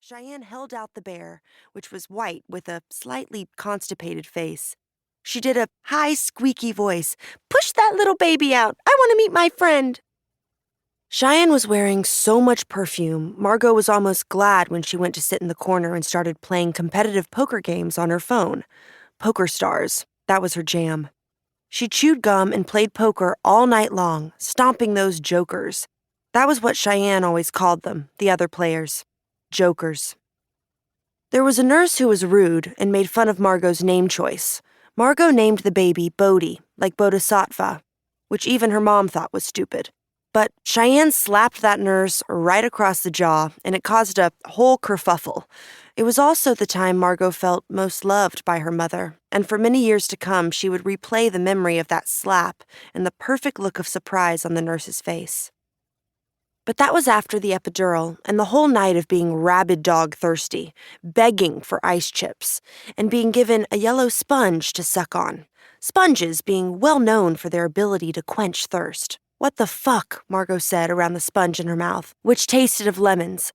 Cheyenne held out the bear, which was white with a slightly constipated face. She did a high, squeaky voice. "Push that little baby out. I want to meet my friend." Cheyenne was wearing so much perfume, Margo was almost glad when she went to sit in the corner and started playing competitive poker games on her phone. Poker Stars, that was her jam. She chewed gum and played poker all night long, stomping those jokers. That was what Cheyenne always called them, the other players. Jokers. There was a nurse who was rude and made fun of Margo's name choice. Margo named the baby Bodhi, like Bodhisattva, which even her mom thought was stupid. But Cheyenne slapped that nurse right across the jaw, and it caused a whole kerfuffle. It was also the time Margo felt most loved by her mother, and for many years to come, she would replay the memory of that slap and the perfect look of surprise on the nurse's face. But that was after the epidural and the whole night of being rabid dog thirsty, begging for ice chips, and being given a yellow sponge to suck on. Sponges being well known for their ability to quench thirst. "What the fuck," Margo said around the sponge in her mouth, which tasted of lemons.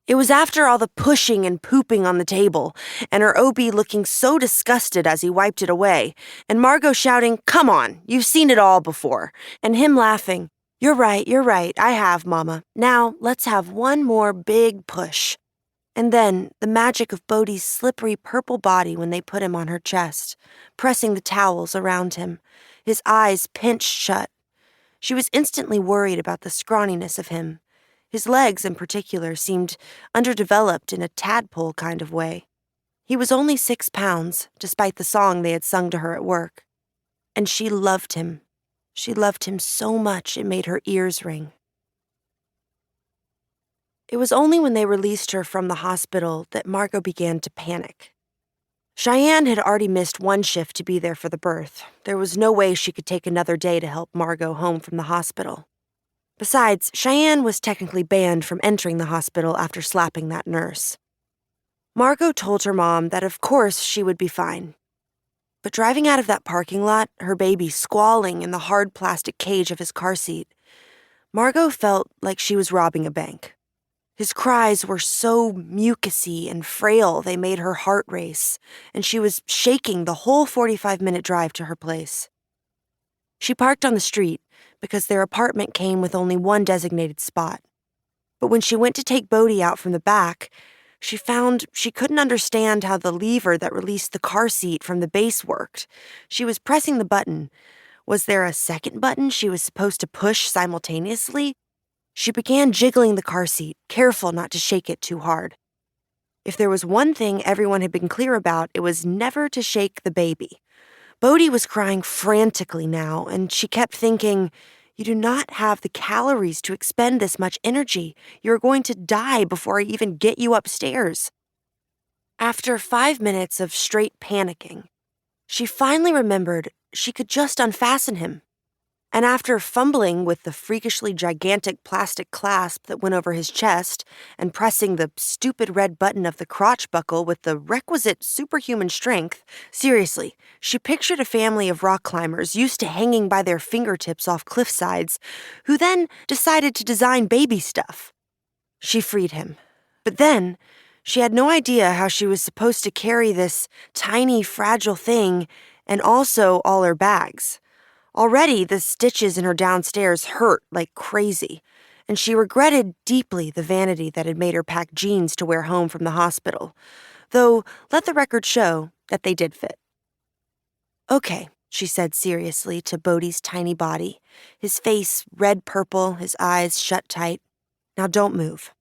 It was after all the pushing and pooping on the table, and her OB looking so disgusted as he wiped it away, and Margo shouting, "Come on, you've seen it all before," and him laughing, you're right, I have, Mama. Now, let's have one more big push." And then, the magic of Bodhi's slippery purple body when they put him on her chest, pressing the towels around him, his eyes pinched shut. She was instantly worried about the scrawniness of him. His legs, in particular, seemed underdeveloped in a tadpole kind of way. He was only 6 pounds, despite the song they had sung to her at work. And she loved him. She loved him so much it made her ears ring. It was only when they released her from the hospital that Margo began to panic. Cheyenne had already missed one shift to be there for the birth. There was no way she could take another day to help Margo home from the hospital. Besides, Cheyenne was technically banned from entering the hospital after slapping that nurse. Margo told her mom that of course she would be fine. But driving out of that parking lot, her baby squalling in the hard plastic cage of his car seat, Margo felt like she was robbing a bank. His cries were so mucusy and frail they made her heart race, and she was shaking the whole 45-minute drive to her place. She parked on the street because their apartment came with only one designated spot. But when she went to take Bodhi out from the back, she found she couldn't understand how the lever that released the car seat from the base worked. She was pressing the button. Was there a second button she was supposed to push simultaneously? She began jiggling the car seat, careful not to shake it too hard. If there was one thing everyone had been clear about, it was never to shake the baby. Bodhi was crying frantically now, and she kept thinking, "You do not have the calories to expend this much energy. You're going to die before I even get you upstairs." After 5 minutes of straight panicking, she finally remembered she could just unfasten him. And after fumbling with the freakishly gigantic plastic clasp that went over his chest and pressing the stupid red button of the crotch buckle with the requisite superhuman strength, seriously, she pictured a family of rock climbers used to hanging by their fingertips off cliff sides, who then decided to design baby stuff. She freed him. But then, she had no idea how she was supposed to carry this tiny, fragile thing and also all her bags. Already, the stitches in her downstairs hurt like crazy, and she regretted deeply the vanity that had made her pack jeans to wear home from the hospital, though let the record show that they did fit. "Okay," she said seriously to Bodhi's tiny body, his face red-purple, his eyes shut tight. "Now don't move."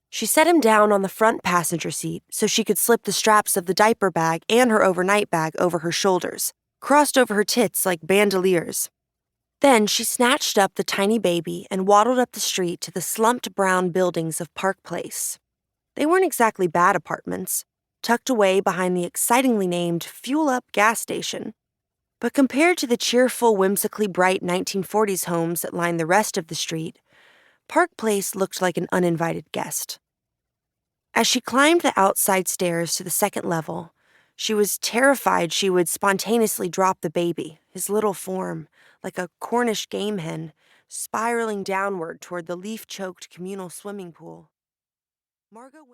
She set him down on the front passenger seat so she could slip the straps of the diaper bag and her overnight bag over her shoulders, crossed over her tits like bandoliers. Then she snatched up the tiny baby and waddled up the street to the slumped brown buildings of Park Place. They weren't exactly bad apartments, tucked away behind the excitingly named Fuel Up gas station. But compared to the cheerful, whimsically bright 1940s homes that lined the rest of the street, Park Place looked like an uninvited guest. As she climbed the outside stairs to the second level, she was terrified she would spontaneously drop the baby, his little form, like a Cornish game hen, spiraling downward toward the leaf-choked communal swimming pool. Margo went